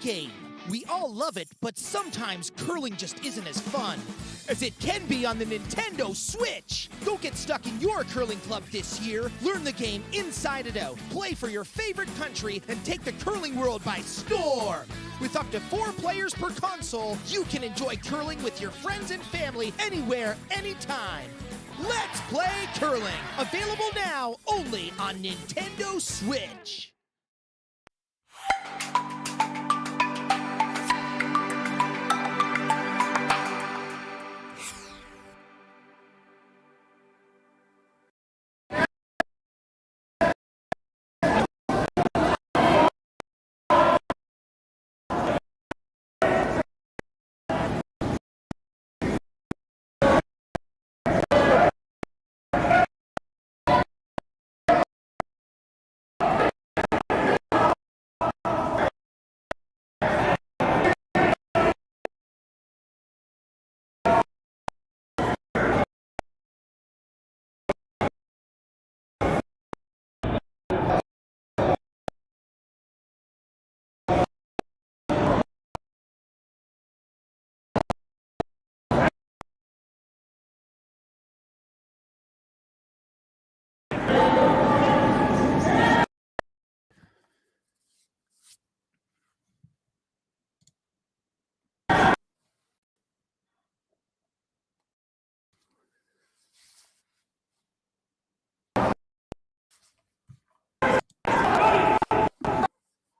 game. We all love it, but sometimes curling just isn't as fun as it can be on the Nintendo Switch. Don't get stuck in your curling club this year. Learn the game inside and out. Play for your favorite country and take the curling world by storm. With up to 4 players per console, you can enjoy curling with your friends and family anywhere, anytime. Let's play curling. Available now only on Nintendo Switch.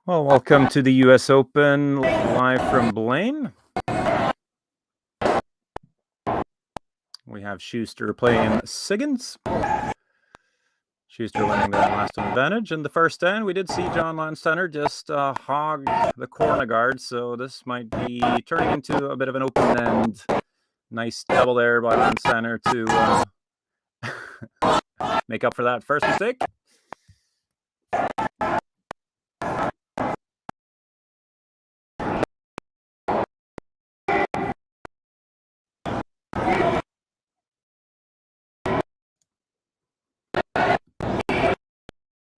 Well, welcome to the U.S. Open, live from Blaine. We have Shuster playing Siggins. Shuster winning the last one advantage. In the first end, we did see John Landsteiner just hog the corner guard, so this might be turning into a bit of an open end. Nice double there by Landsteiner to make up for that first mistake.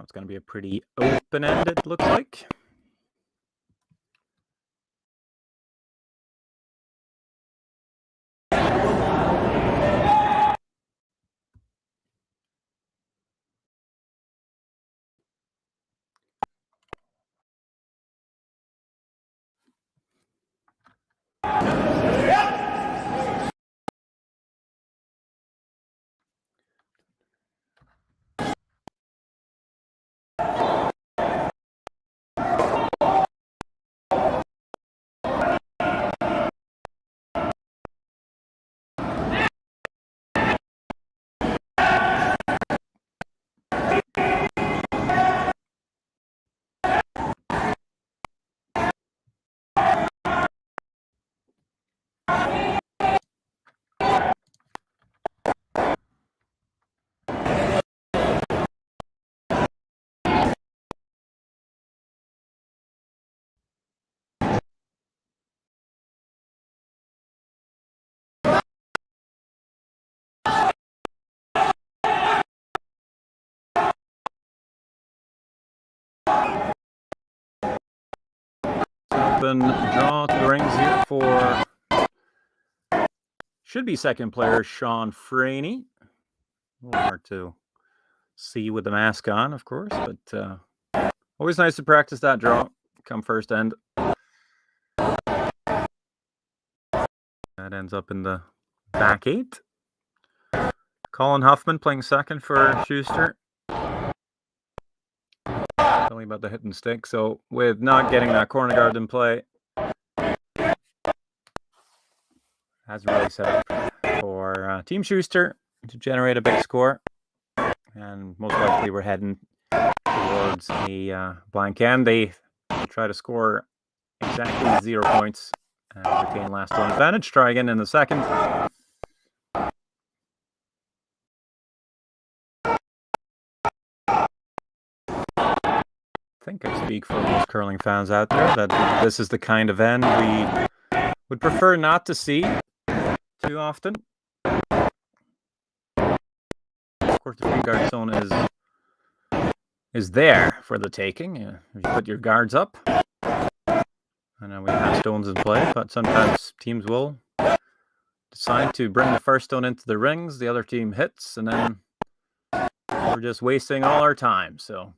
It's going to be a pretty open-ended, it looks like. Open draw to the rings here for should be second player Sean Franey. A little hard to see with the mask on, of course, but always nice to practice that draw come first end. That ends up in the back 8. Colin Huffman playing second for Shuster. Only about the hit and stick. So with not getting that corner guard in play, hasn't really set up for Team Shuster to generate a big score. And most likely we're heading towards a blank end. They try to score exactly 0 points and retain last one advantage. Try again in the second. I think I speak for most curling fans out there that this is the kind of end we would prefer not to see too often. Of course, the free guard zone is there for the taking. If you put your guards up, I know we have stones in play, but sometimes teams will decide to bring the first stone into the rings, the other team hits, and then we're just wasting all our time. So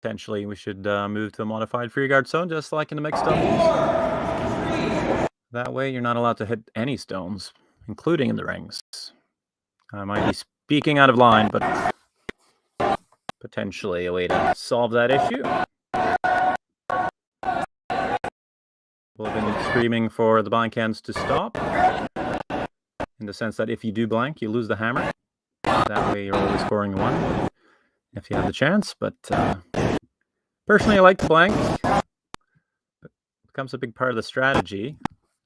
potentially we should move to a modified free guard zone, just like in the mixed doubles. That way you're not allowed to hit any stones, including in the rings. I might be speaking out of line, but potentially a way to solve that issue. We've been screaming for the blank hands to stop, in the sense that if you do blank, you lose the hammer. That way you're always scoring one if you have the chance. But personally, I like the blank. It becomes a big part of the strategy.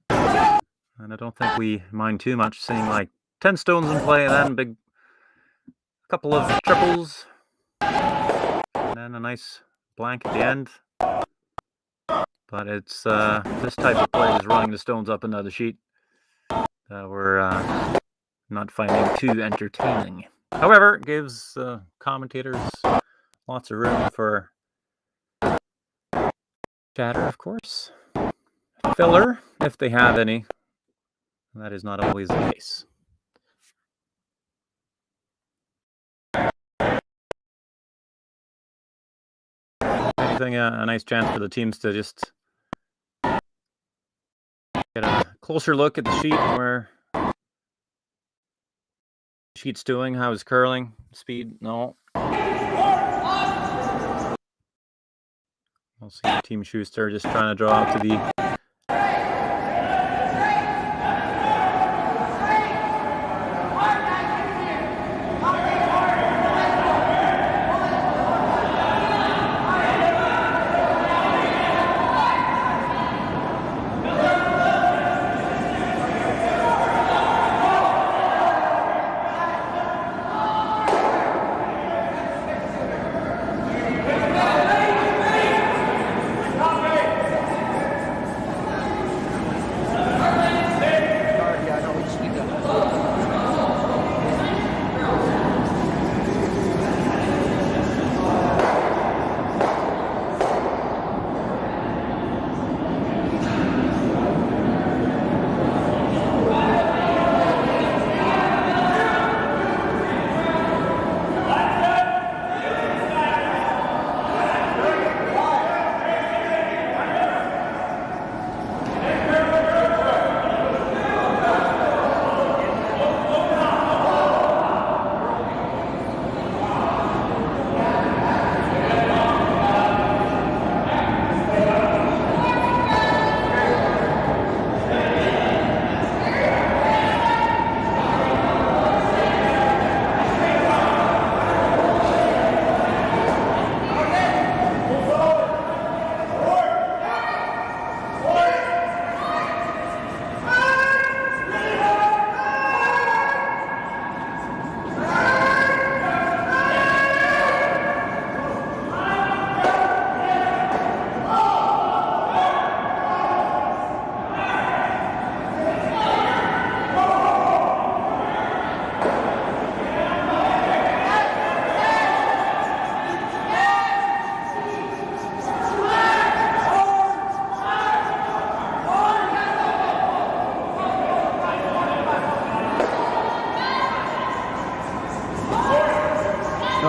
And I don't think we mind too much seeing like 10 stones in play, and then a couple of triples, and then a nice blank at the end. But it's this type of play is running the stones up another sheet that we're not finding too entertaining. However, it gives commentators lots of room for chatter, of course. Filler, if they have any. That is not always the case. Anything, a nice chance for the teams to just get a closer look at the sheet, where the sheet's doing, how it's curling, speed, no. We'll see Team Shuster just trying to draw out to the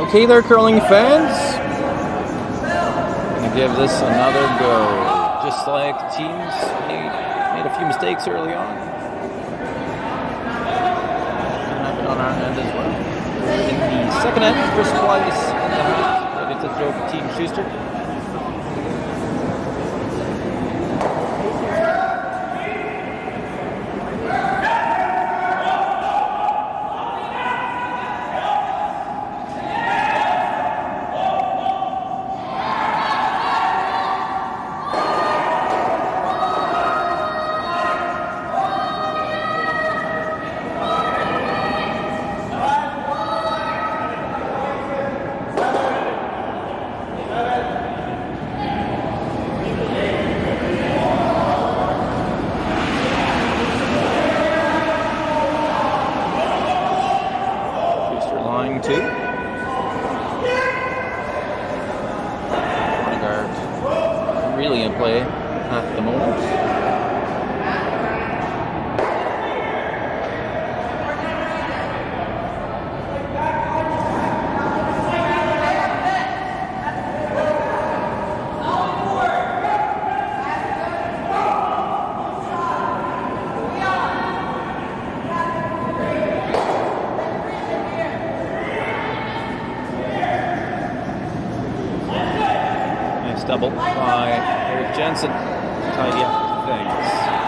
Okay there, curling fans. Gonna give this another go. Just like teams made a few mistakes early on. Can happen on our end as well. In the second end, first place in the half, ready to throw for Team Shuster. double by Eric Jensen to tidy up things.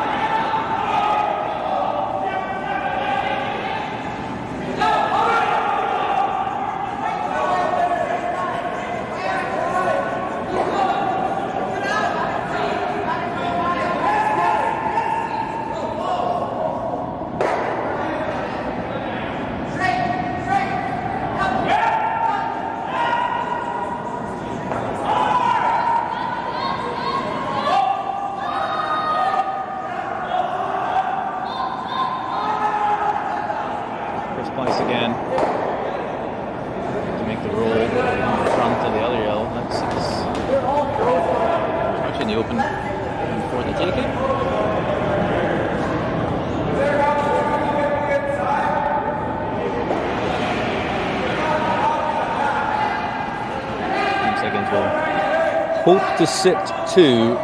Hope to sit to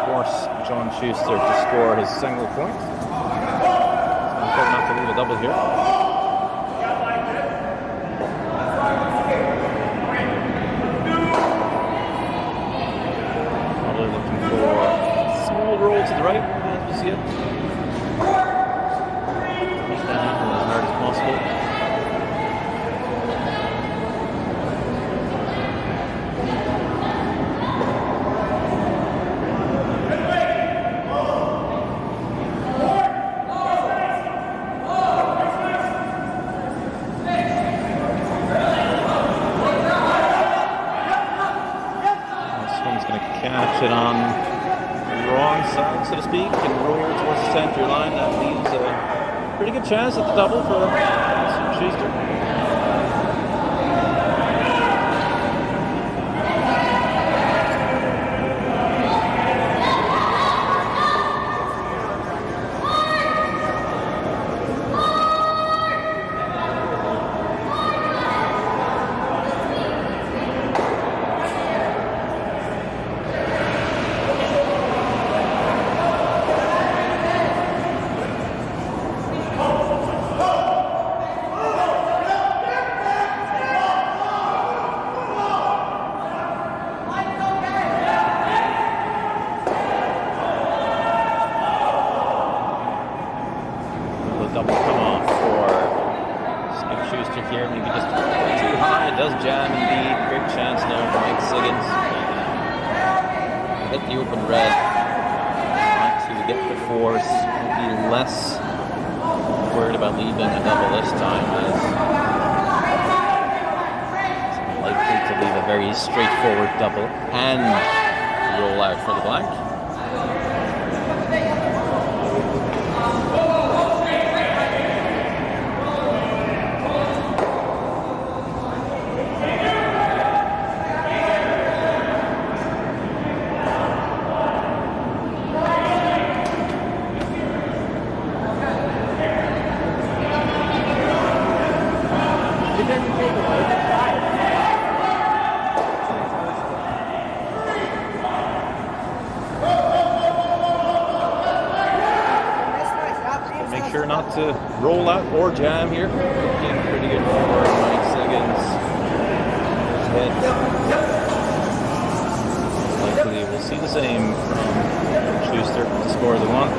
force John Shuster to score his single point. It's important not to leave a double here. Probably looking for a small roll to the right as we see it. Make that happen as hard as possible. It on the wrong side, so to speak, and roll towards the center line. That leaves a pretty good chance at the double for Schuster. Jam indeed. Great chance now for Mike Siggins. Hit the open red. Trying to get the force. Be less worried about leaving a double this time, as it's likely to leave a very straightforward double and roll out for the blank. Not to roll out or jam here. Looking pretty good for Mike Siggins. Hit. Likely we'll see the same from Schuster to score the one.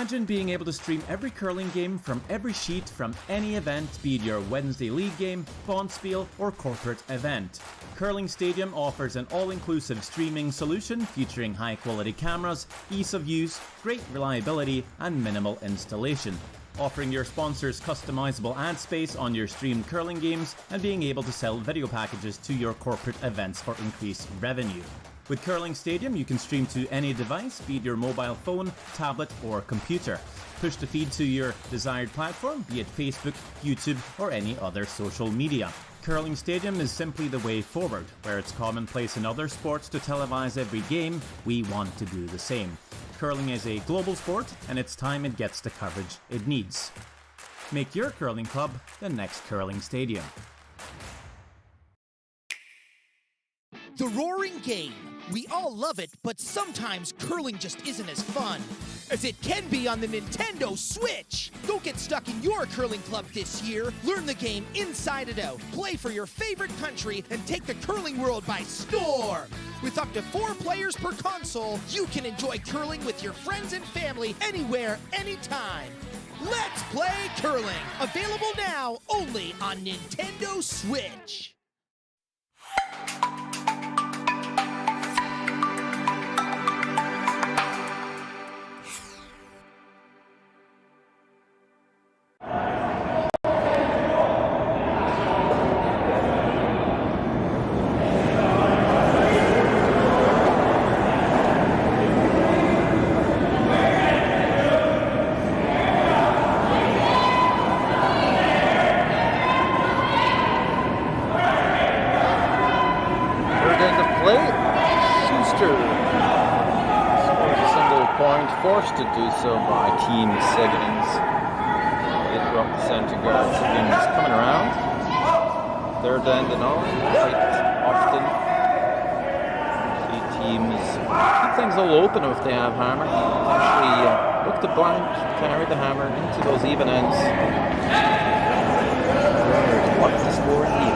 Imagine being able to stream every curling game from every sheet from any event, be it your Wednesday league game, bonspiel, or corporate event. Curling Stadium offers an all-inclusive streaming solution featuring high-quality cameras, ease of use, great reliability, and minimal installation. Offering your sponsors customizable ad space on your streamed curling games and being able to sell video packages to your corporate events for increased revenue. With Curling Stadium, you can stream to any device, be it your mobile phone, tablet, or computer. Push the feed to your desired platform, be it Facebook, YouTube, or any other social media. Curling Stadium is simply the way forward. Where it's commonplace in other sports to televise every game, we want to do the same. Curling is a global sport, and it's time it gets the coverage it needs. Make your curling club the next Curling Stadium. The roaring game. We all love it, but sometimes curling just isn't as fun as it can be on the Nintendo Switch. Don't get stuck in your curling club this year. Learn the game inside and out. Play for your favorite country and take the curling world by storm. With up to 4 players per console, you can enjoy curling with your friends and family anywhere, anytime. Let's play curling. Available now only on Nintendo Switch. Shuster scores a single point, forced to do so by Team Siggins. They drop the centre guard. Siggins coming around. Third end and all, quite often. See teams keep things all open if they have hammer. Actually look to blank, carry the hammer into those even ends. What's the score here?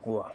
Wow.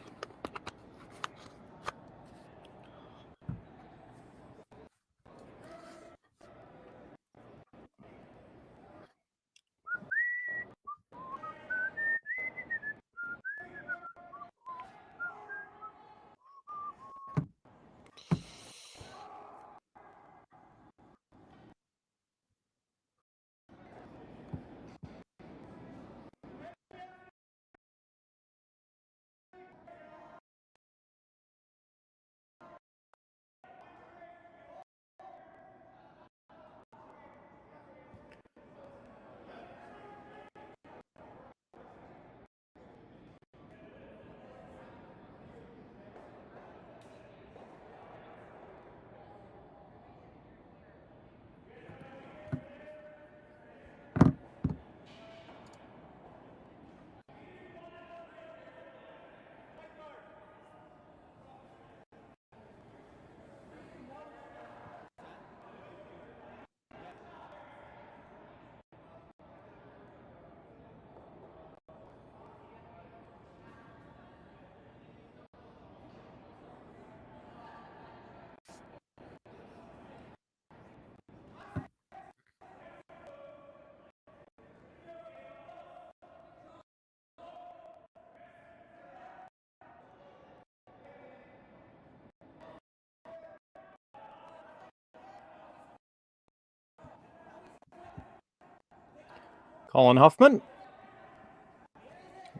Colin Huffman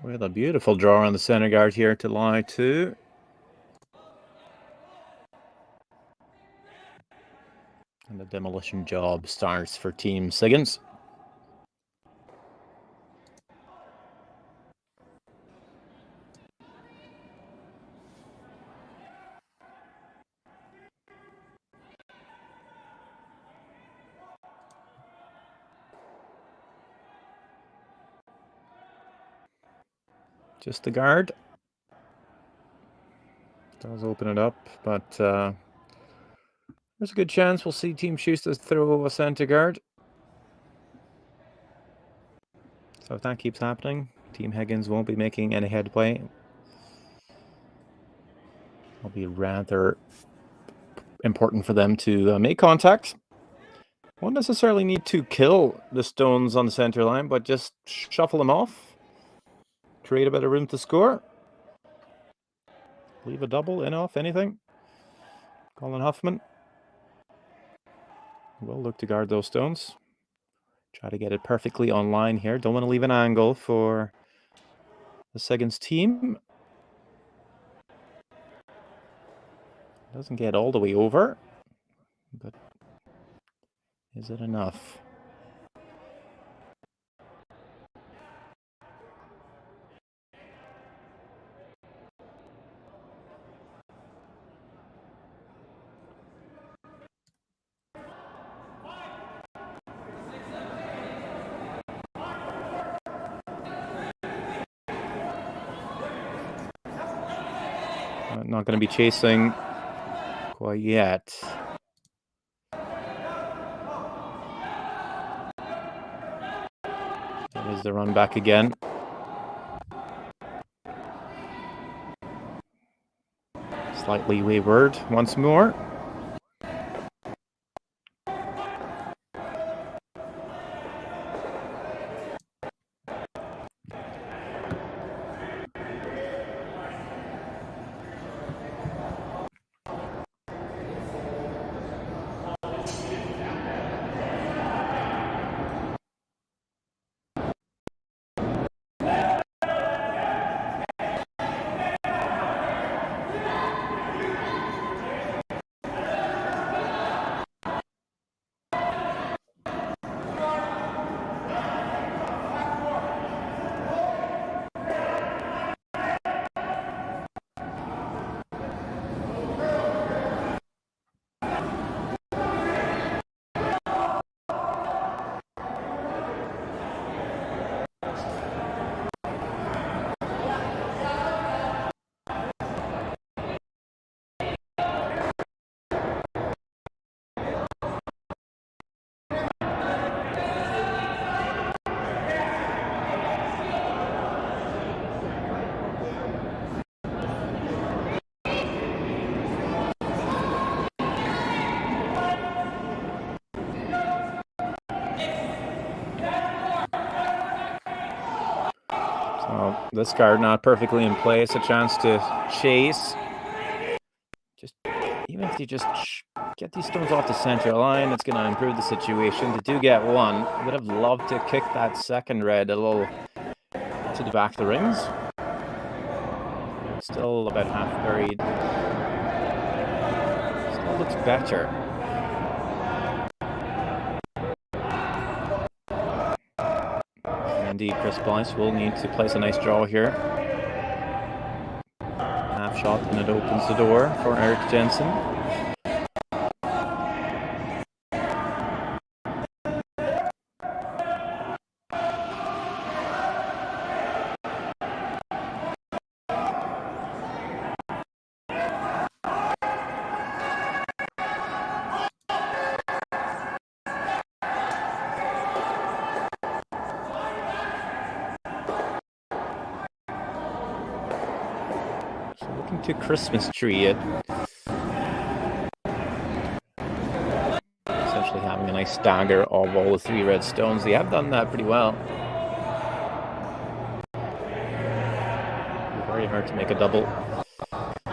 with a beautiful draw on the center guard here to line 2. And the demolition job starts for Team Siggins. Just the guard. Does open it up, but there's a good chance we'll see Team Schuster throw a center guard. So if that keeps happening, Team Higgins won't be making any headway. It'll be rather important for them to make contact. Won't necessarily need to kill the stones on the center line, but just shuffle them off. Create a bit of room to score. Leave a double, in, off, anything. Colin Huffman will look to guard those stones. Try to get it perfectly online here. Don't want to leave an angle for the Siggins team. Doesn't get all the way over, but is it enough? Not going to be chasing quite yet. There's the run back again. Slightly wayward once more. This guard not perfectly in place, a chance to chase. Just even if you just get these stones off the center line, it's going to improve the situation. They do get one. Would have loved to kick that second red a little to the back of the rings. Still about half buried. Still looks better. Indeed, Chris Blyce will need to place a nice draw here. Half shot and it opens the door for Eric Jensen. To Christmas tree it. Essentially having a nice stagger of all the three red stones. They have done that pretty well. Very hard to make a double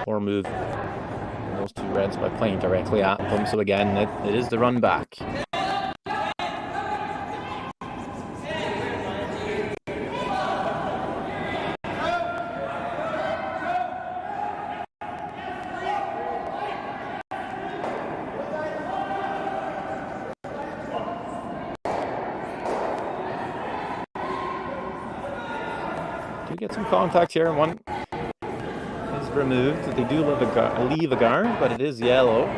or move those two reds by playing directly at them. So again, it is the run back. Get some contact here. One is removed. They do leave a guard, but it is yellow. Run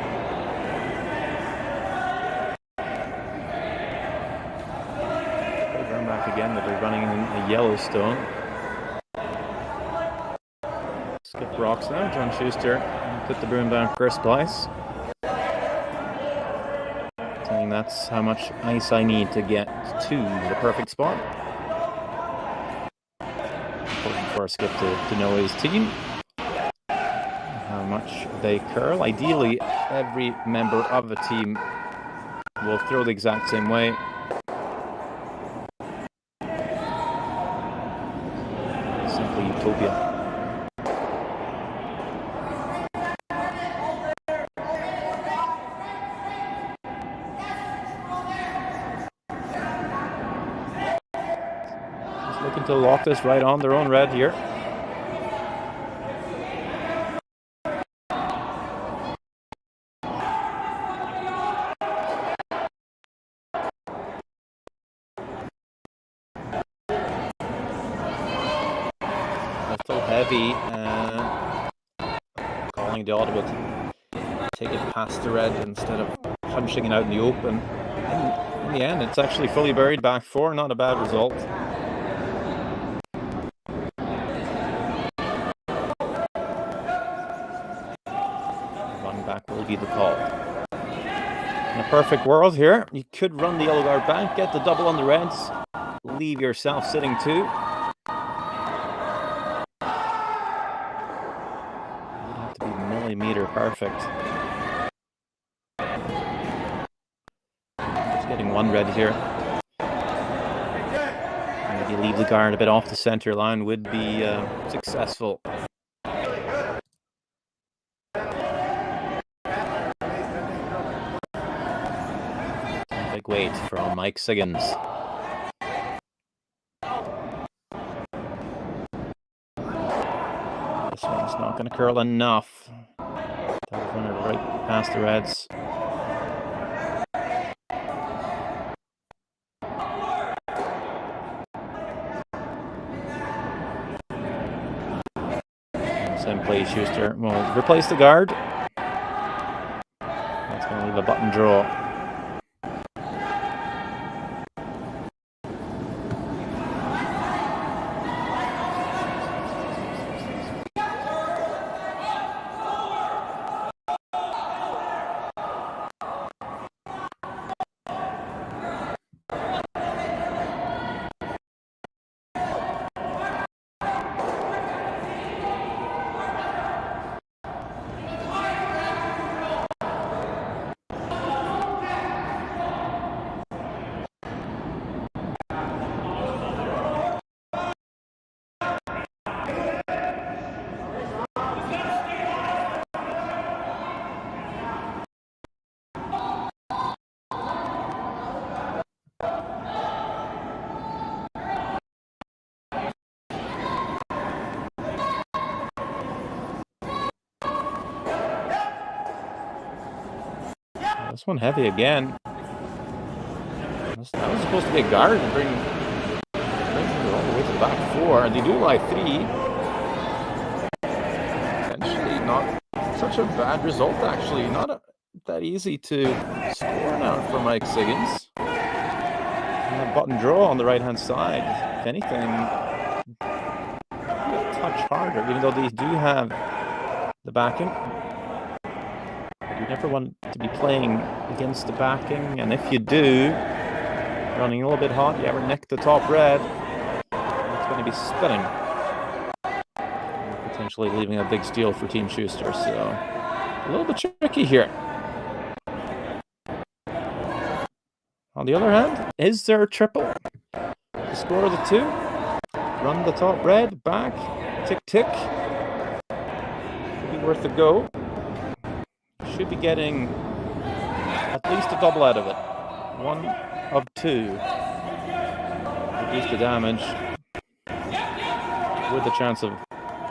back again, but they're running a yellow stone. Skip rocks now. John Shuster put the broom down first place. Saying that's how much ice I need to get to the perfect spot. Important for Skip to know his team, how much they curl. Ideally, every member of a team will throw the exact same way. Simply utopia. Looking to lock this right on their own red here. Little heavy, calling the audible to take it past the red instead of punching it out in the open. In the end, it's actually fully buried back four, not a bad result. Back will be the call. In a perfect world here, you could run the yellow guard back, get the double on the reds, leave yourself sitting two. You'd have to be millimeter perfect. Just getting one red here. Maybe leave the guard a bit off the center line would be successful. Big weight from Mike Siggins. This one's not going to curl enough. That'll run it right past the reds. Same play, Shuster will replace the guard. That's going to leave a button draw. This one heavy again. That was supposed to be a guard and bring it all the way to the back four. And they do like three. Essentially not such a bad result, actually. Not that easy to score now for Mike Siggins. And a button draw on the right-hand side. If anything, a touch harder, even though they do have the backing. You never want to be playing against the backing, and if you do, running a little bit hot, you ever nick the top red, it's going to be spinning. Potentially leaving a big steal for Team Shuster, so a little bit tricky here. On the other hand, is there a triple? The score of the two, run the top red, back, tick tick, could be worth a go. Should be getting at least a double out of it. One of two. Reduce the damage with the chance of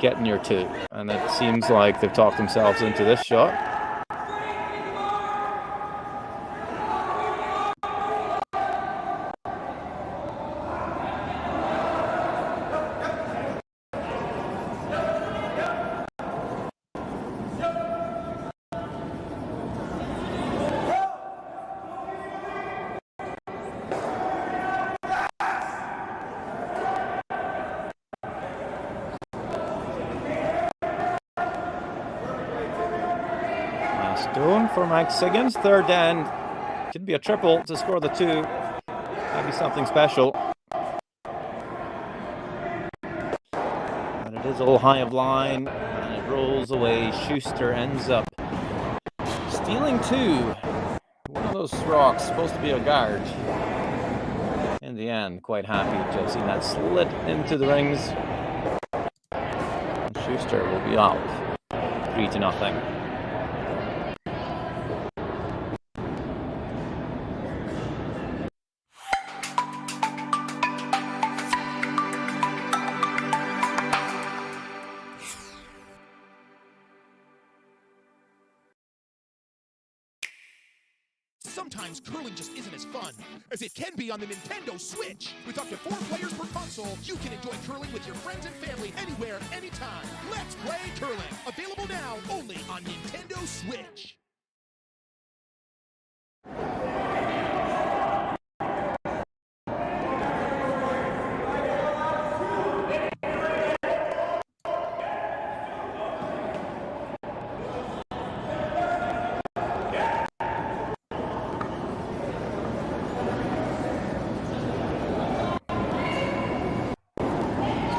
getting your two. And it seems like they've talked themselves into this shot. zone for Mike Siggins. Third end. Could be a triple to score the 2. Might be something special. But it is a little high of line. And it rolls away. Shuster ends up stealing 2. One of those rocks, supposed to be a guard. In the end, quite happy to have seen that slit into the rings. And Shuster will be up 3-0. Sometimes curling just isn't as fun as it can be on the Nintendo Switch. With up to 4 players per console, you can enjoy curling with your friends and family anywhere, anytime. Let's play curling. Available now only on Nintendo Switch.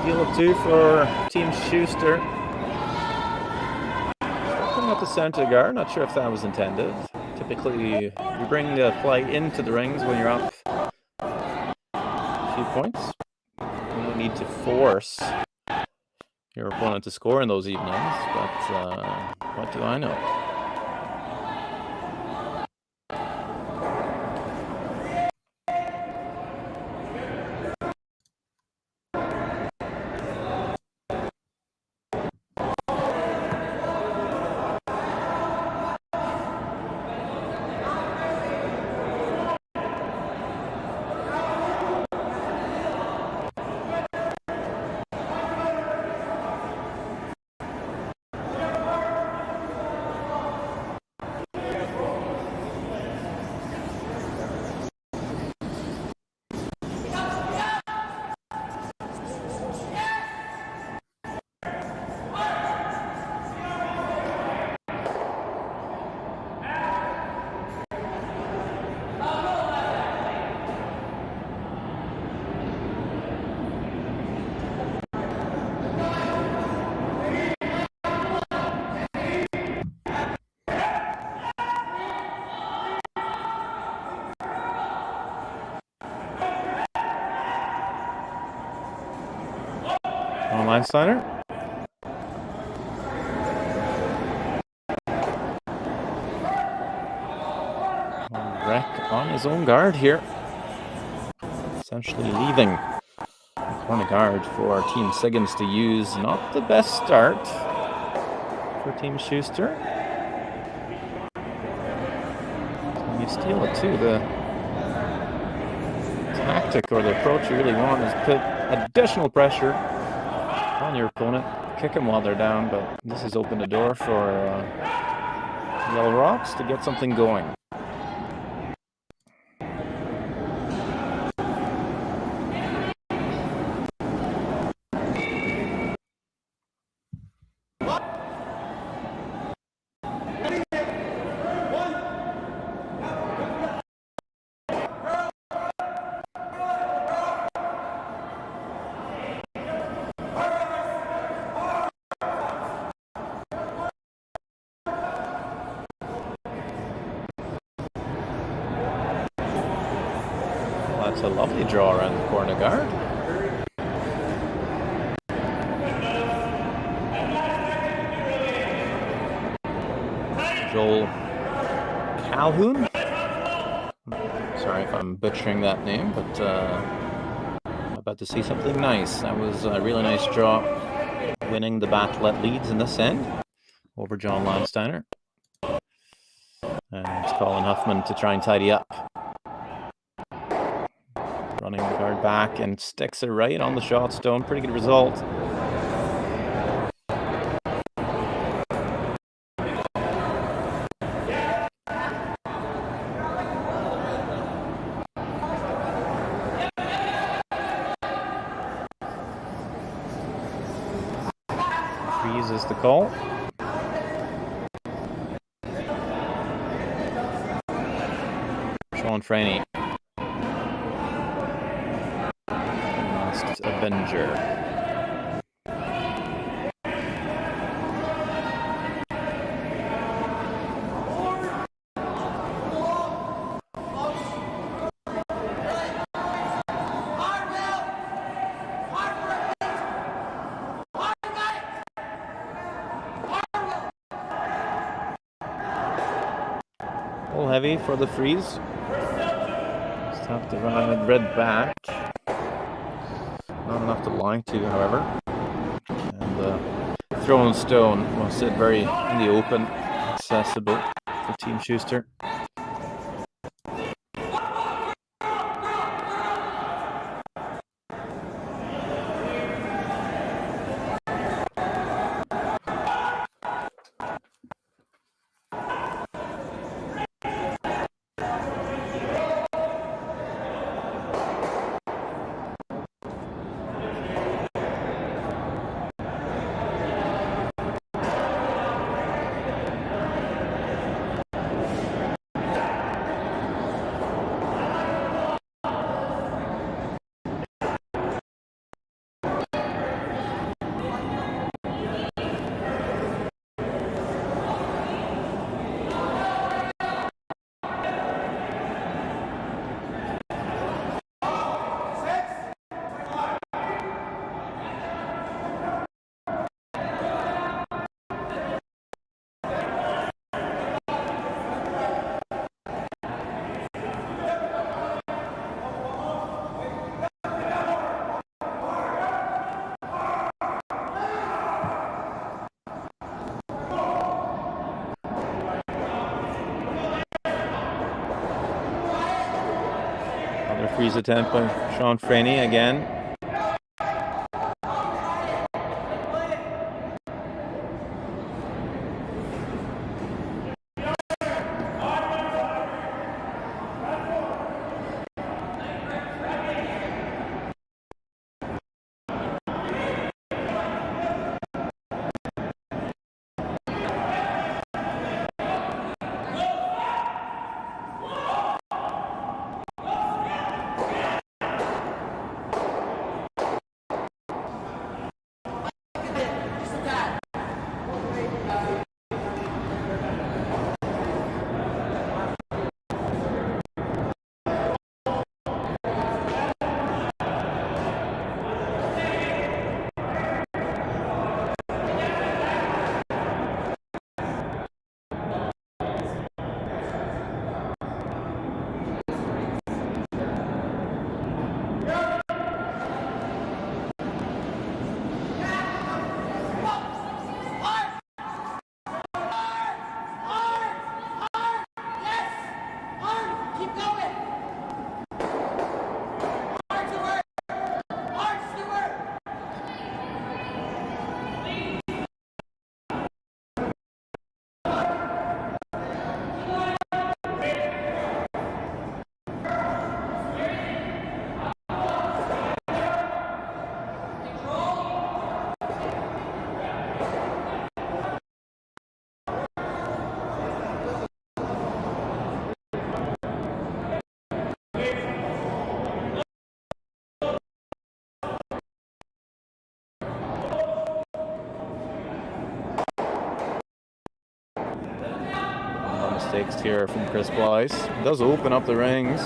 Deal of 2 for Team Shuster. Coming up the center guard, not sure if that was intended. Typically, you bring the play into the rings when you're up a few points. You don't need to force your opponent to score in those evenings, but what do I know? Online signer. Wreck on his own guard here. Essentially leaving the corner guard for Team Siggins to use. Not the best start for Team Shuster. When you steal it too, the tactic or the approach you really want is put additional pressure on your opponent, kick them while they're down, but this has opened the door for Yellow Rocks to get something going. That's a lovely draw around the corner guard. Joel Calhoun. Sorry if I'm butchering that name, but I'm about to see something nice. That was a really nice draw, winning the Batlet leads in this end over John Landsteiner. And it's Colin Huffman to try and tidy up. Running the guard back and sticks it right on the shot stone. Pretty good result. Freeze is the call. Sean Franey. Last Avenger. A little heavy for the freeze. Just have to ride red back. Not enough to line to, however. And thrown stone will sit very in the open, accessible for Team Shuster. Freeze attempt by Sean Franey again. Mistakes here from Chris Blythe. It does open up the rings.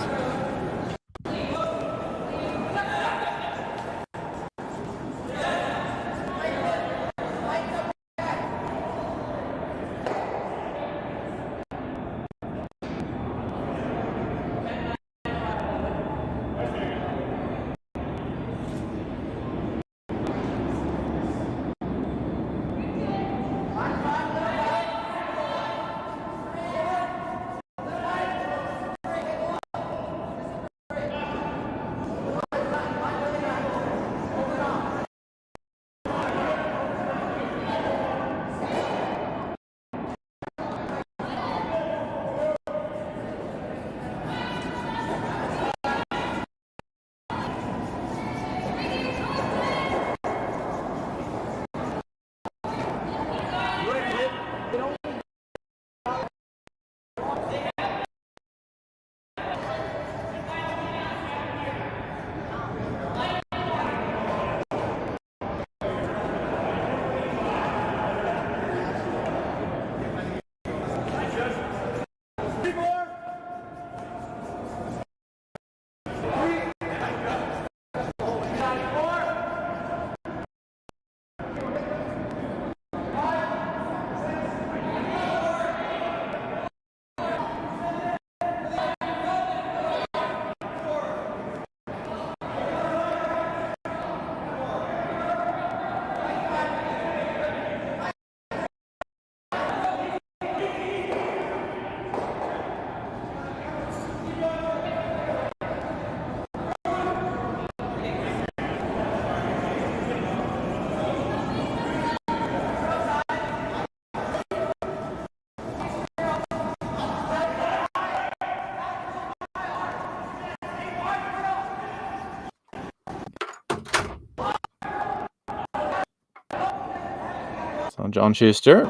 Now John Shuster.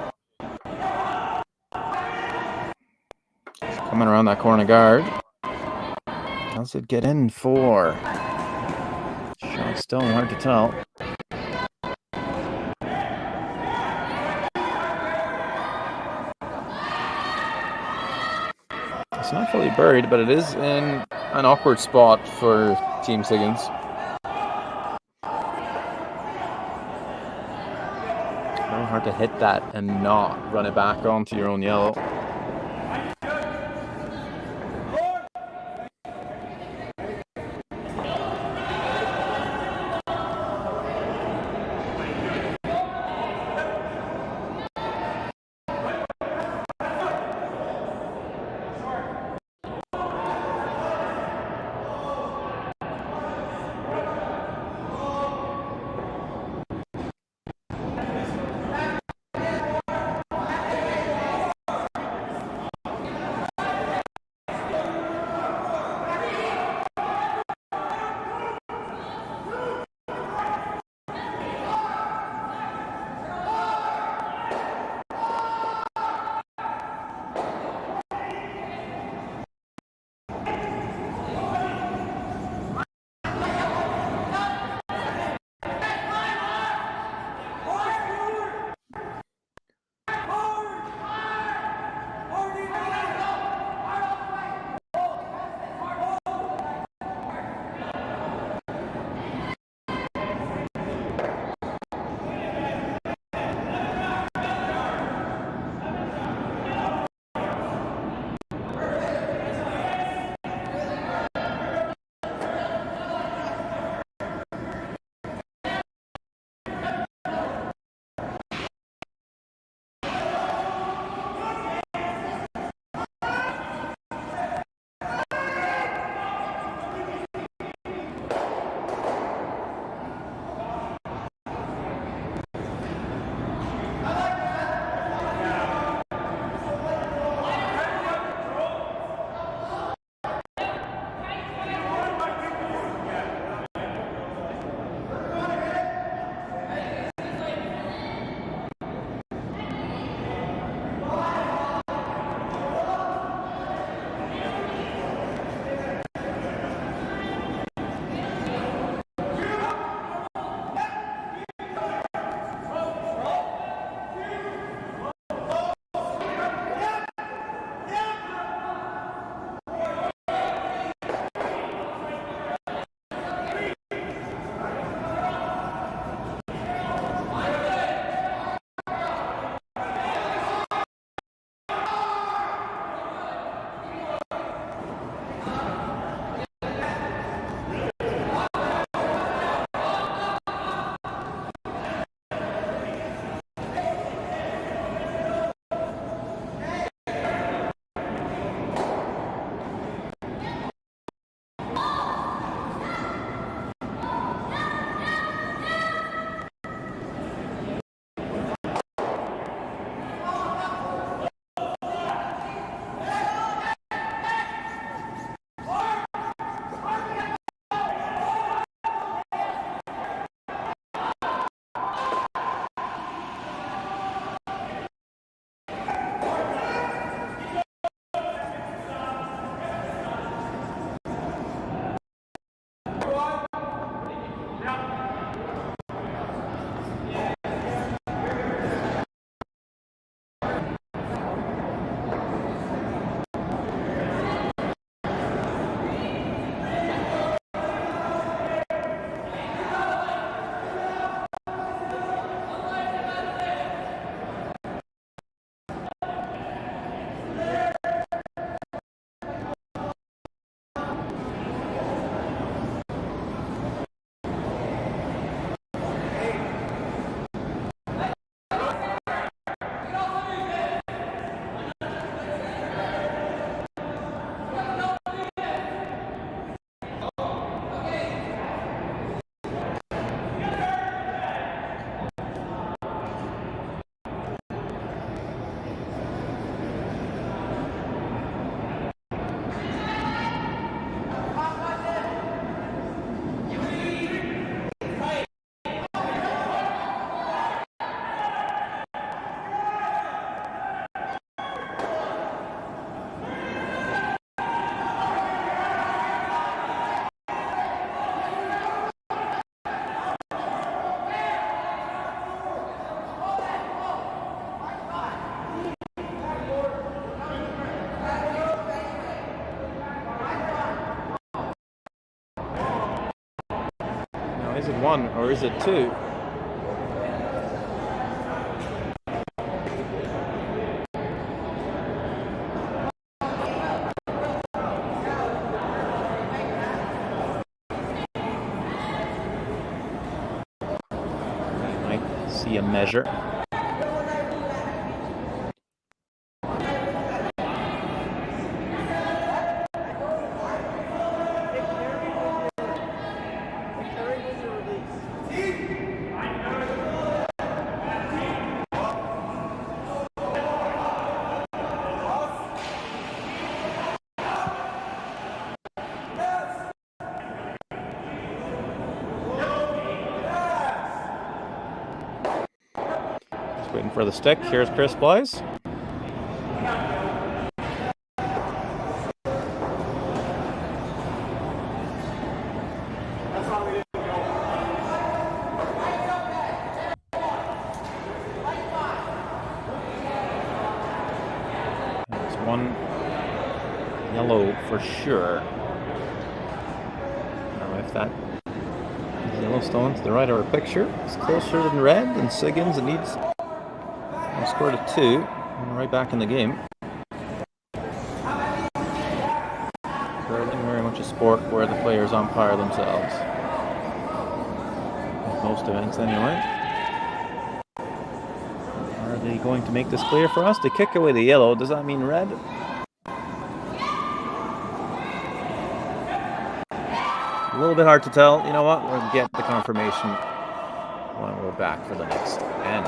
Coming around that corner guard. Does it get in for? Shot still hard to tell. It's not fully buried, but it is in an awkward spot for Team Siggins. Very hard to hit that and not run it back onto your own yellow. Is it 1 or is it 2? Might see a measure. Waiting for the stick. Here's Chris Blythe. There's one yellow for sure. Now if that Yellowstone to the right of our picture, it's closer than red than Siggins. It needs scored a 2, and right back in the game. Curling very much a sport where the players umpire themselves. At most events anyway. Are they going to make this clear for us? They kick away the yellow. Does that mean red? A little bit hard to tell. You know what? We'll get the confirmation when we're back for the next end.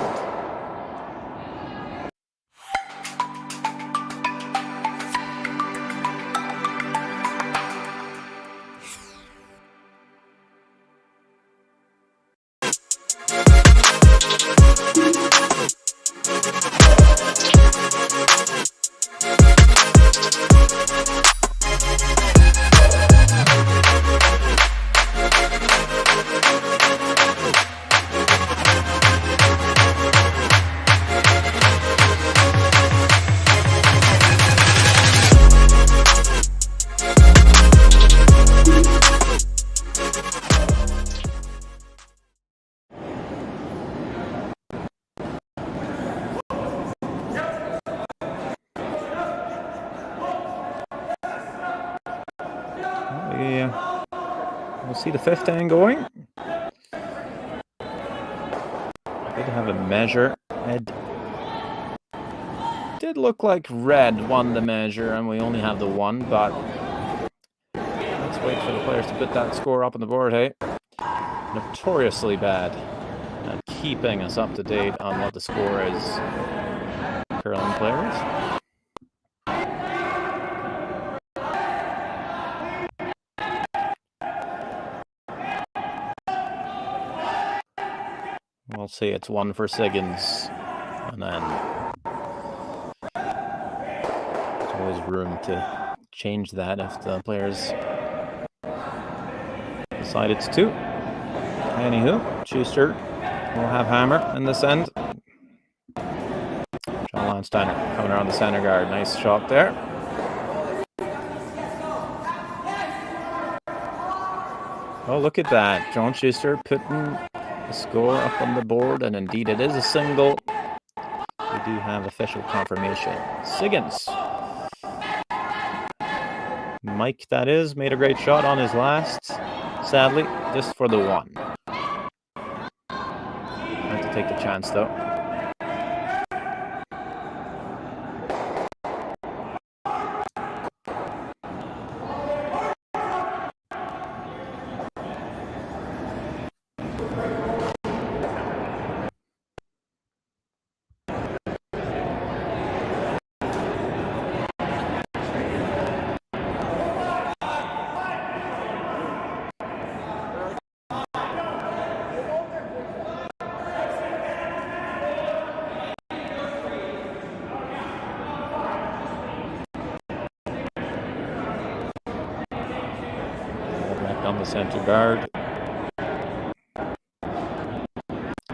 We'll see the fifth end going. Did have a measure. It did look like red won the measure, and we only have the 1, but let's wait for the players to put that score up on the board, hey? Notoriously bad at keeping us up to date on what the score is. Curling players. We'll see it's 1 for Siggins, and then there's always room to change that if the players decide it's 2. Anywho, Shuster will have hammer in this end. John Landsteiner coming around the center guard. Nice shot there. Oh, look at that. John Shuster putting the score up on the board, and indeed it is a single. We do have official confirmation. Siggins. Mike, that is, made a great shot on his last. Sadly, just for the 1. Had to take the chance, though. On the center guard.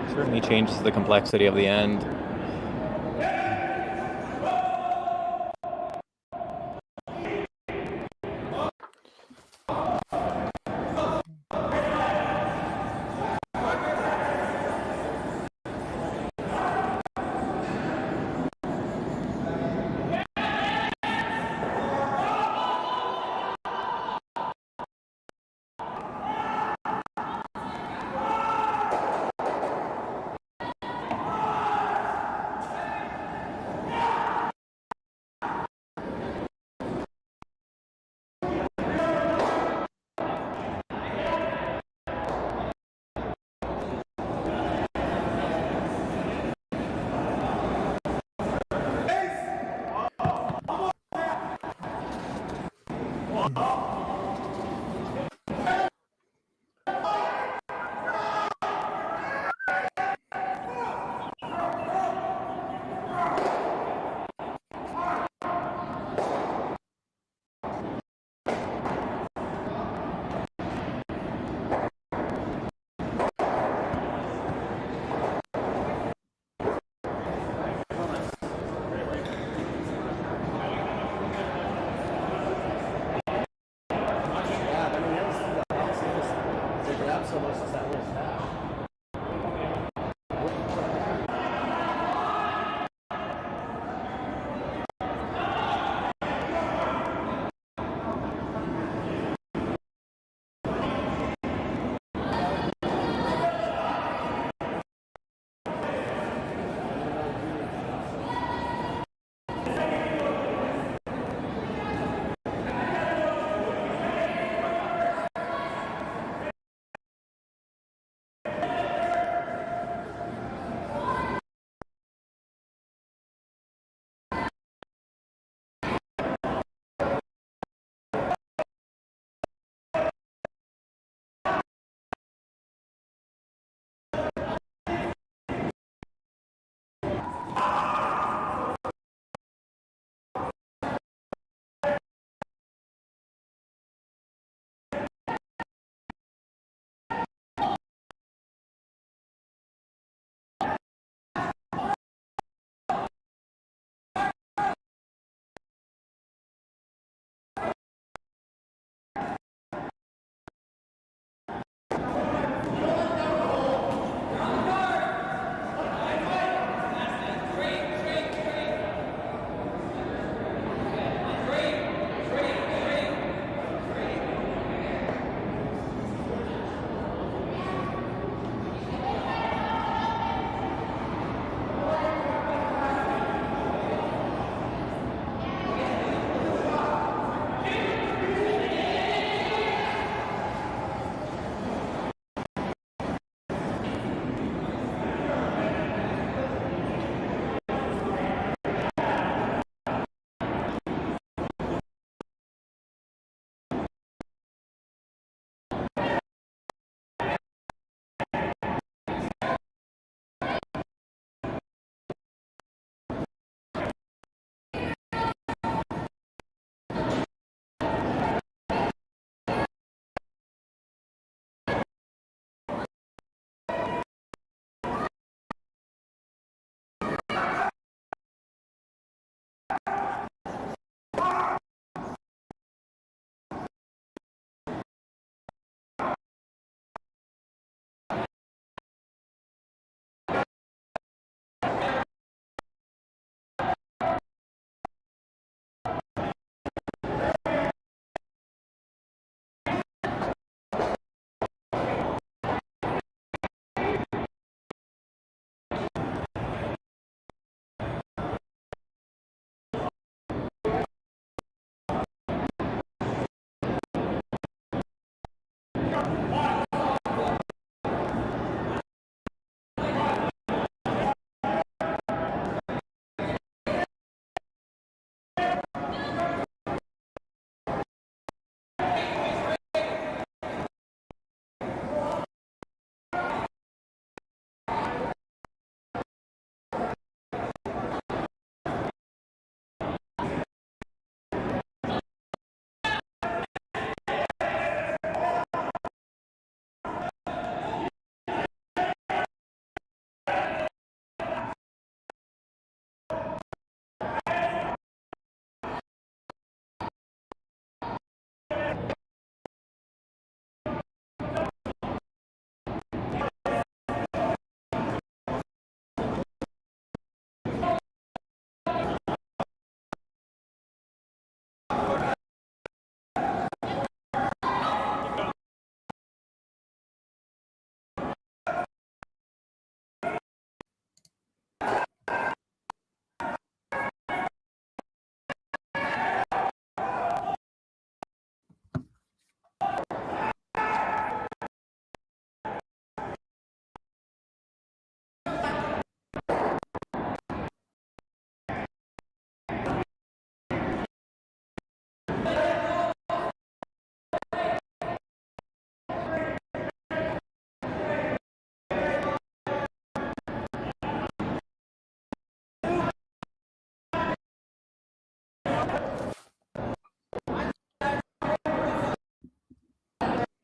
Certainly changes the complexity of the end.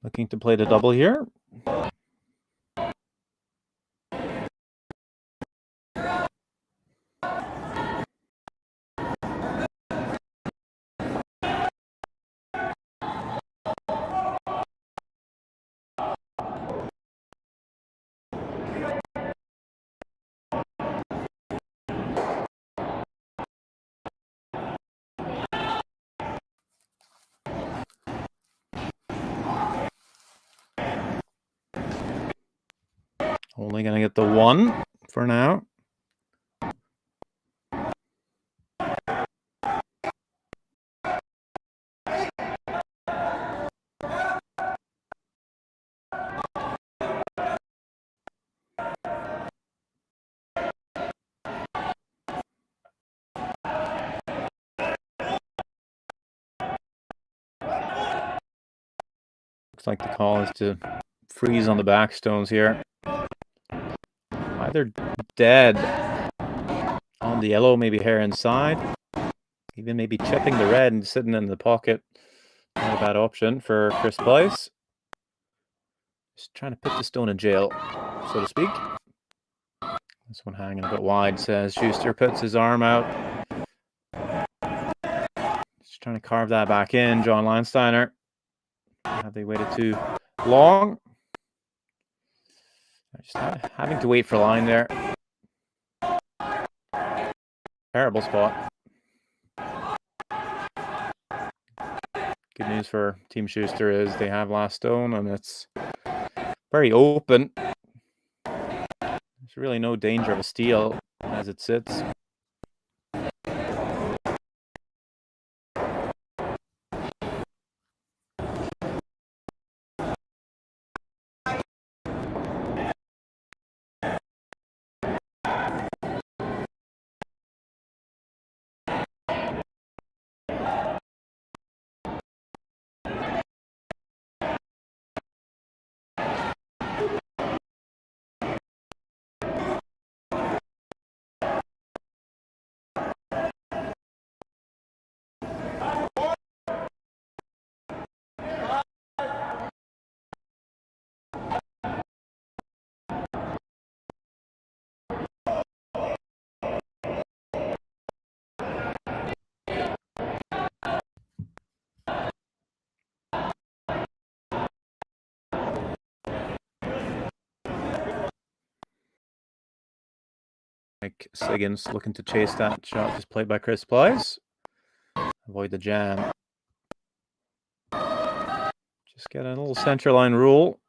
Looking to play the double here. Only going to get the one for now. Looks like the call is to freeze on the backstones here. Either dead on the yellow, maybe hair inside. Even maybe chipping the red and sitting in the pocket. Not a bad option for Chris Place. Just trying to put the stone in jail, so to speak. This one hanging a bit wide, says Shuster, puts his arm out. Just trying to carve that back in. John Leinsteiner. Have they waited too long? Just having to wait for line there. Terrible spot. Good news for Team Shuster is they have last stone and it's very open. There's really no danger of a steal as it sits. Like Siggins looking to chase that shot just played by Chris Plies. Avoid the jam. Just get a little center line rule.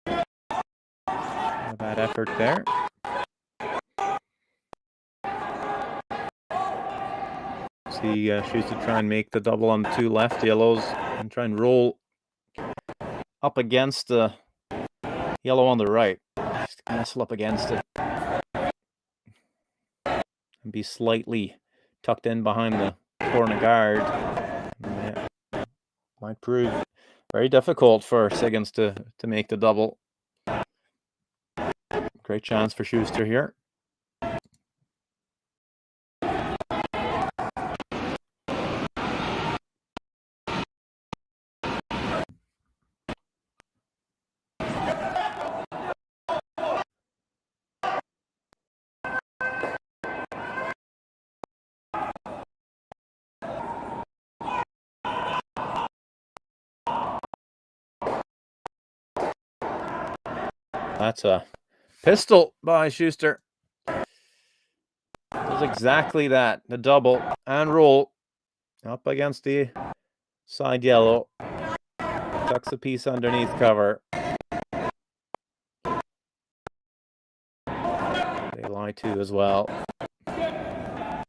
Not a bad effort there. See Shuster try and make the double on the two left yellows and try and roll up against the yellow on the right. Just nestle up against it and be slightly tucked in behind the corner guard. Yeah. Might prove very difficult for Siggins to make the double. Great chance for Shuster here. That's a pistol by Shuster. Does exactly that. The double and roll up against the side yellow. Tucks a piece underneath cover. They lie to as well. And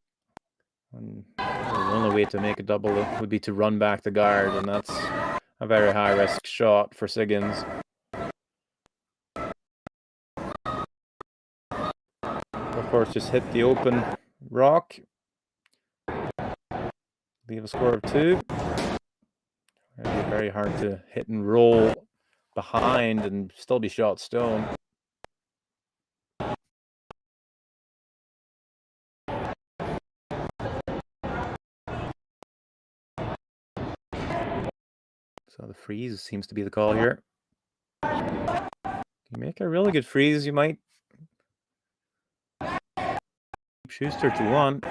the only way to make a double would be to run back the guard, and that's a very high risk shot for Siggins. Of course, just hit the open rock. Leave a score of 2. It'd be very hard to hit and roll behind and still be shot stone. So the freeze seems to be the call here. You make a really good freeze, you might keep Shuster to 1.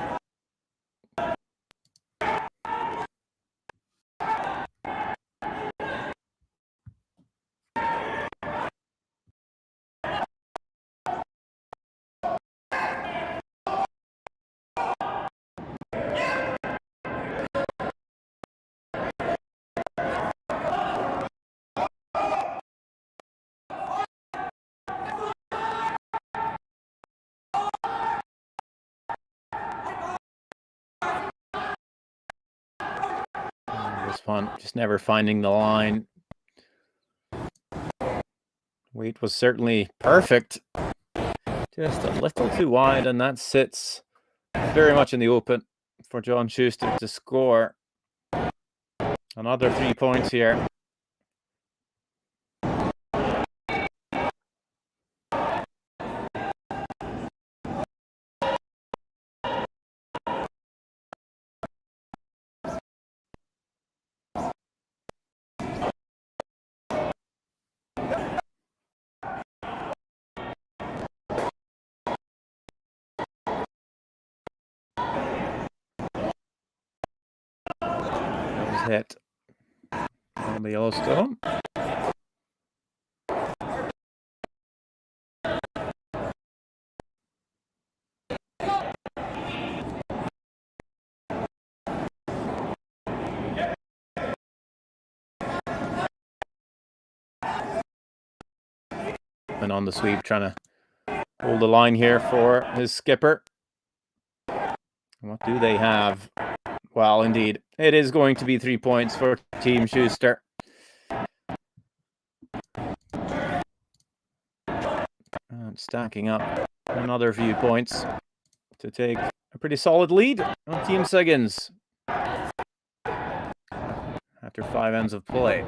This one, just never finding the line. Weight was certainly perfect. Just a little too wide, and that sits very much in the open for John Shuster to score. Another 3 points here. Hit on the Yellowstone. And on the sweep, trying to hold the line here for his skipper. What do they have? Well, indeed, it is going to be 3 points for Team Shuster. And stacking up another few points to take a pretty solid lead on Team Siggins after 5 ends of play.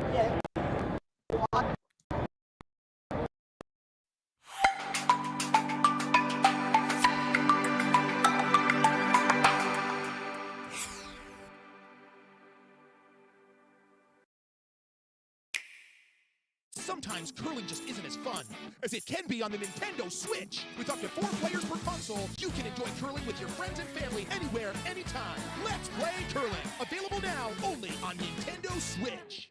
Sometimes curling just isn't as fun as it can be on the Nintendo Switch. With up to 4 players per console, you can enjoy curling with your friends and family anywhere, anytime. Let's play curling. Available now only on Nintendo Switch.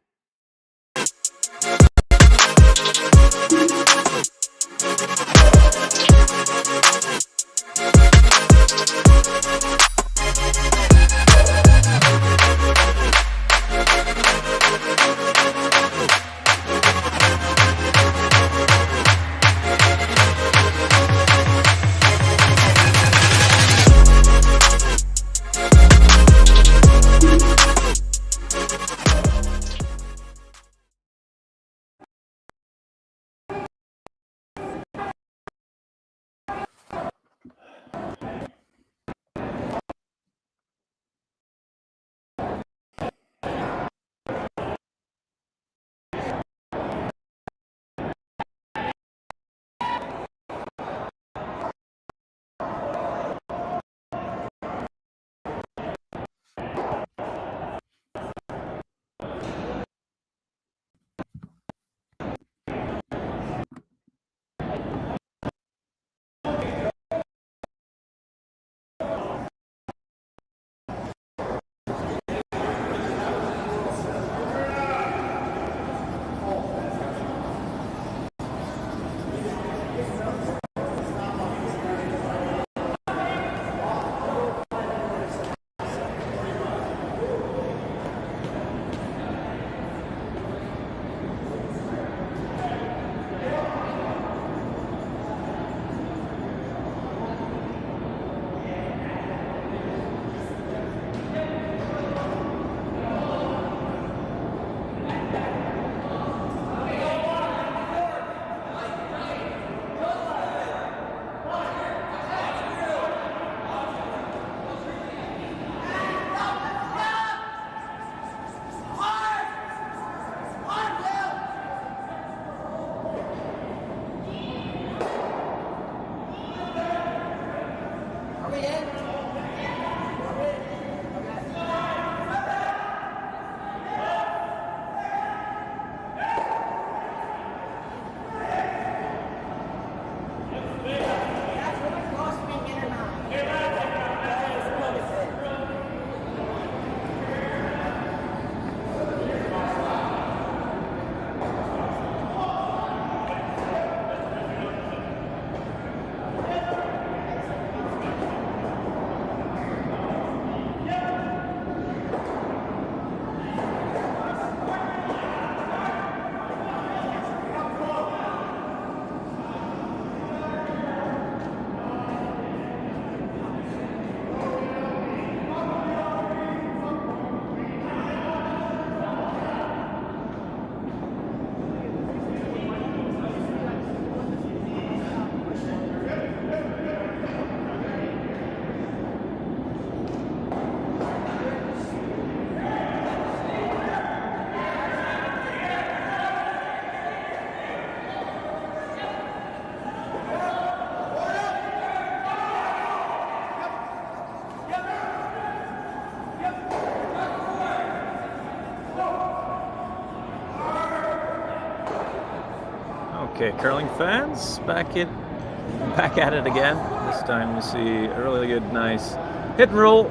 Okay, curling fans back at it again. This time we see a really good, nice hit and roll.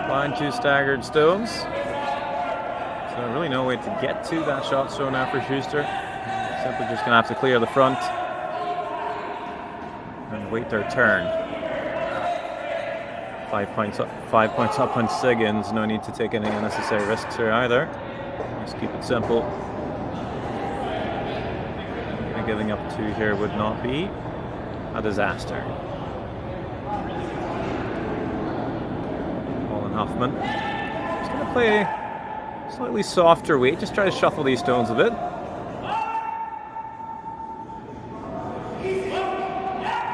Find 2 staggered stones. So really no way to get to that shot stone now for Shuster. Simply just gonna have to clear the front and wait their turn. 5 points up on Siggins. No need to take any unnecessary risks here either. Just keep it simple. Giving up 2 here would not be a disaster. Colin Huffman just going to play a slightly softer weight. Just try to shuffle these stones a bit.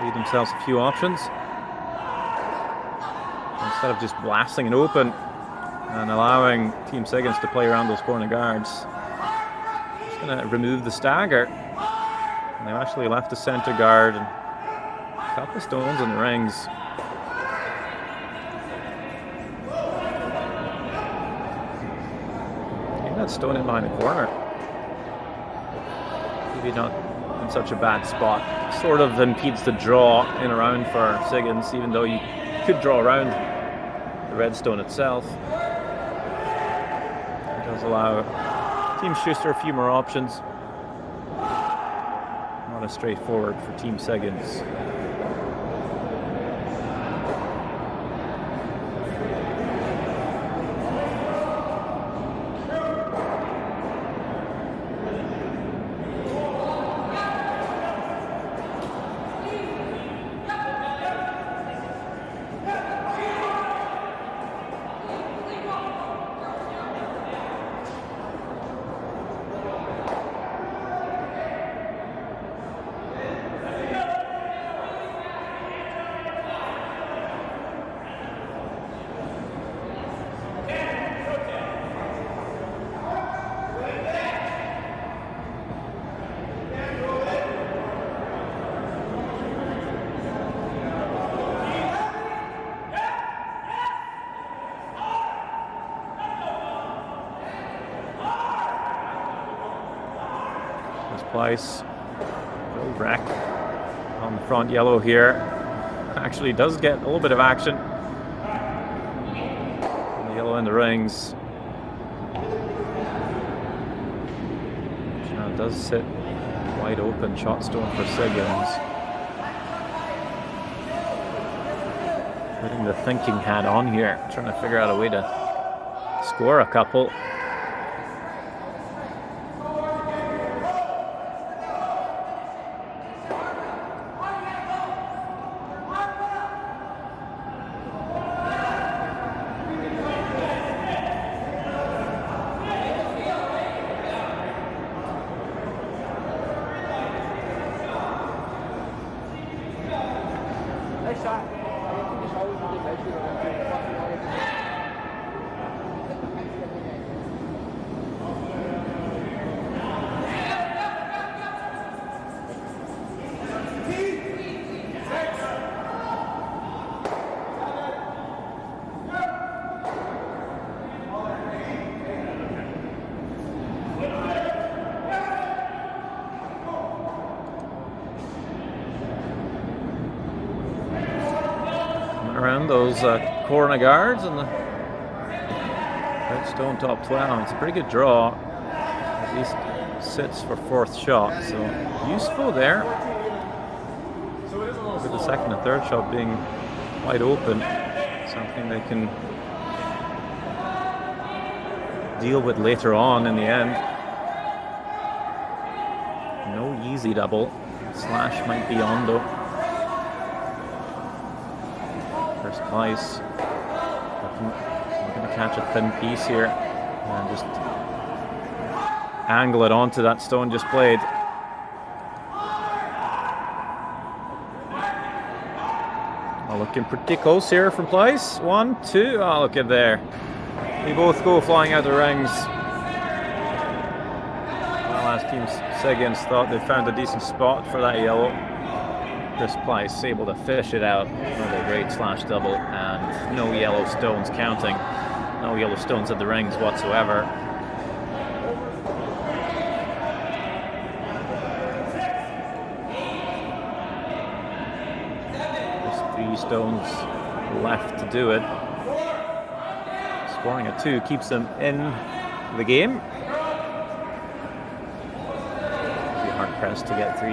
Leave themselves a few options. Instead of just blasting it open and allowing Team Siggins to play around those corner guards. Just going to remove the stagger. And they've actually left the center guard and a couple of stones in the rings. Getting that stone in behind the corner. Maybe not in such a bad spot. Sort of impedes the draw in a round for Siggins, even though you could draw around the red stone itself. It does allow Team Shuster a few more options. Not as straightforward for Team Siggins. Place. Little wreck on the front yellow here. Actually does get a little bit of action. And the yellow in the rings. Which now does sit wide open. Shot stone for Siggins. Putting the thinking hat on here. Trying to figure out a way to score a couple. Around those corner guards and the redstone top 12. It's a pretty good draw. At least sits for 4th shot, so useful there. With the 2nd and 3rd shot being wide open, something they can deal with later on in the end. No easy double. Slash might be on though. Place. We're going to catch a thin piece here and just angle it onto that stone just played. Oh, looking pretty close here from Place. 1, 2. Oh, look at there. They both go flying out the rings. Well, as Team Siggins thought they found a decent spot for that yellow. Chris Place able to fish it out. Another great slash double and no yellow stones counting. No yellow stones at the rings whatsoever. 3 stones left to do it. Scoring a 2 keeps them in the game. Be hard pressed to get 3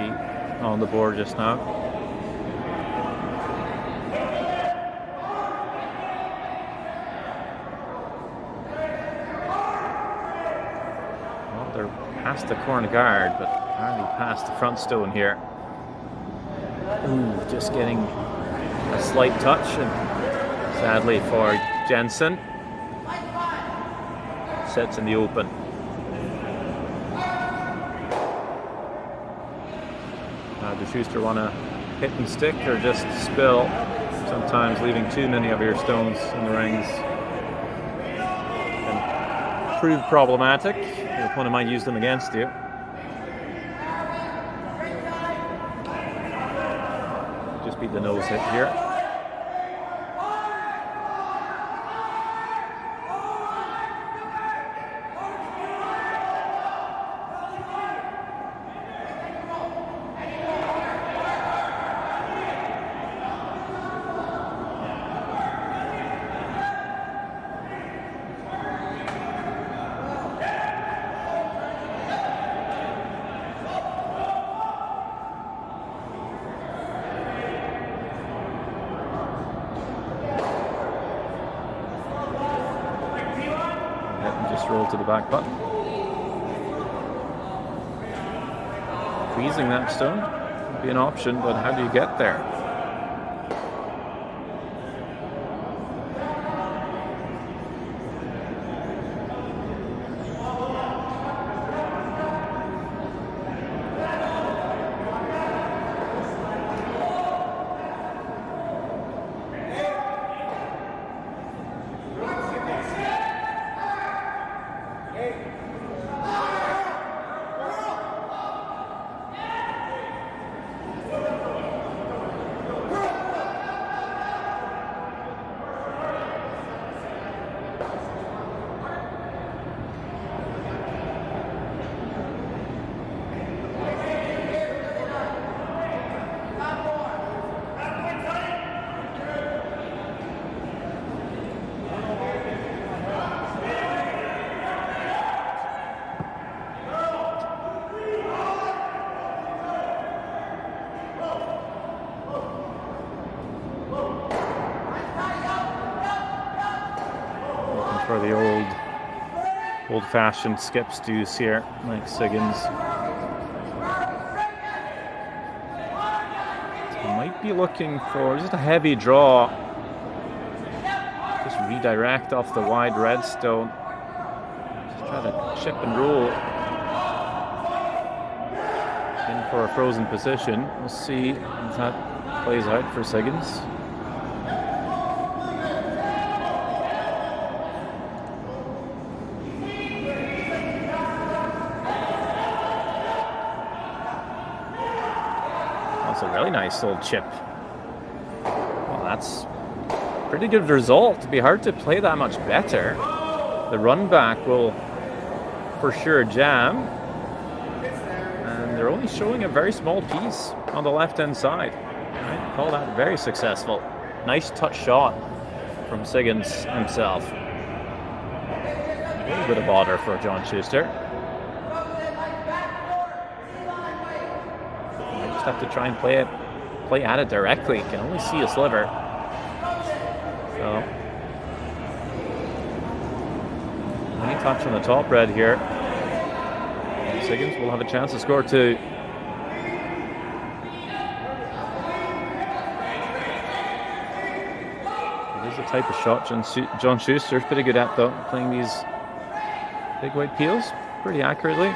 on the board just now. Well, they're past the corner guard, but hardly past the front stone here. Ooh, just getting a slight touch, and sadly for Jensen, sets in the open. Does Shuster want to hit and stick or just spill? Sometimes leaving too many of your stones in the rings can prove problematic. Your opponent might use them against you. Just beat the nose hit here. Just roll to the back button. Freezing that stone would be an option, but how do you get there? For the old-fashioned skip stews here, like Siggins. So might be looking for just a heavy draw. Just redirect off the wide redstone. Just try to chip and roll in for a frozen position. We'll see if that plays out for Siggins. A really nice old chip. Well, that's a pretty good result. It'd be hard to play that much better. The run back will for sure jam. And they're only showing a very small piece on the left-hand side. I call that very successful. Nice touch shot from Siggins himself. A little bit of bother for John Shuster. Have to try and play at it directly. You can only see a sliver. So any touch on the top red here. And Siggins will have a chance to score 2. It is the type of shot John Shuster's pretty good at, though, playing these big white peels pretty accurately.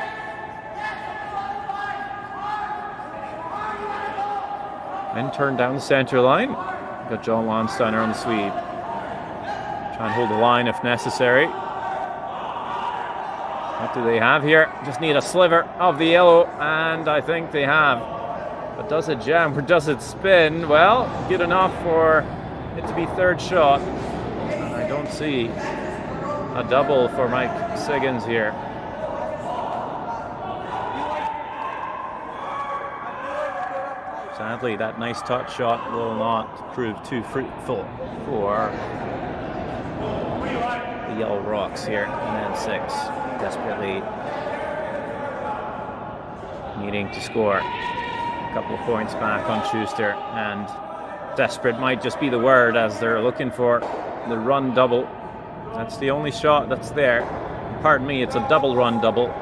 And turn down the center line. Got John Landsteiner on the sweep. Try and hold the line if necessary. What do they have here? Just need a sliver of the yellow, and I think they have. But does it jam or does it spin? Well, good enough for it to be third shot. And I don't see a double for Mike Siggins here. Sadly, that nice touch shot will not prove too fruitful for the Yellow Rocks here in N6. Desperately needing to score a couple of points back on Shuster, and desperate might just be the word, as they're looking for the run double. That's the only shot that's there. Pardon me, it's a double run double.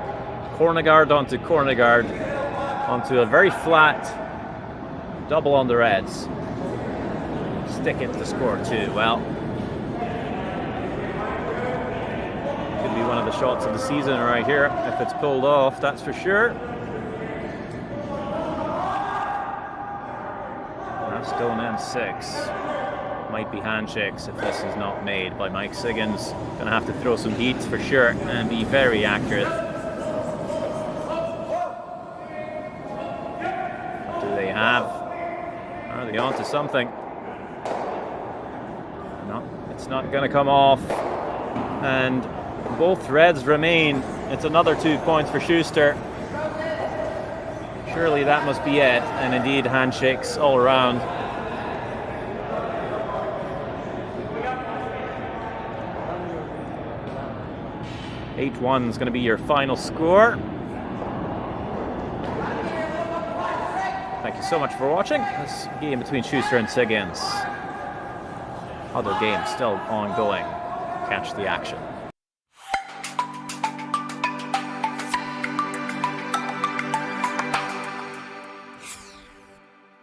Corner guard onto corner guard onto a very flat double on the Reds. Stick it to score 2. Well, could be one of the shots of the season right here if it's pulled off, that's for sure. That's still an N6. Might be handshakes if this is not made by Mike Siggins. Gonna have to throw some heat for sure and be very accurate. What do they have? Are they onto something? No, it's not gonna come off. And both Reds remain. It's another 2 points for Shuster. Surely that must be it. And indeed, handshakes all around. 8-1 is going to be your final score. Thank you so much for watching this game between Shuster and Siggins. Other games still ongoing. Catch the action.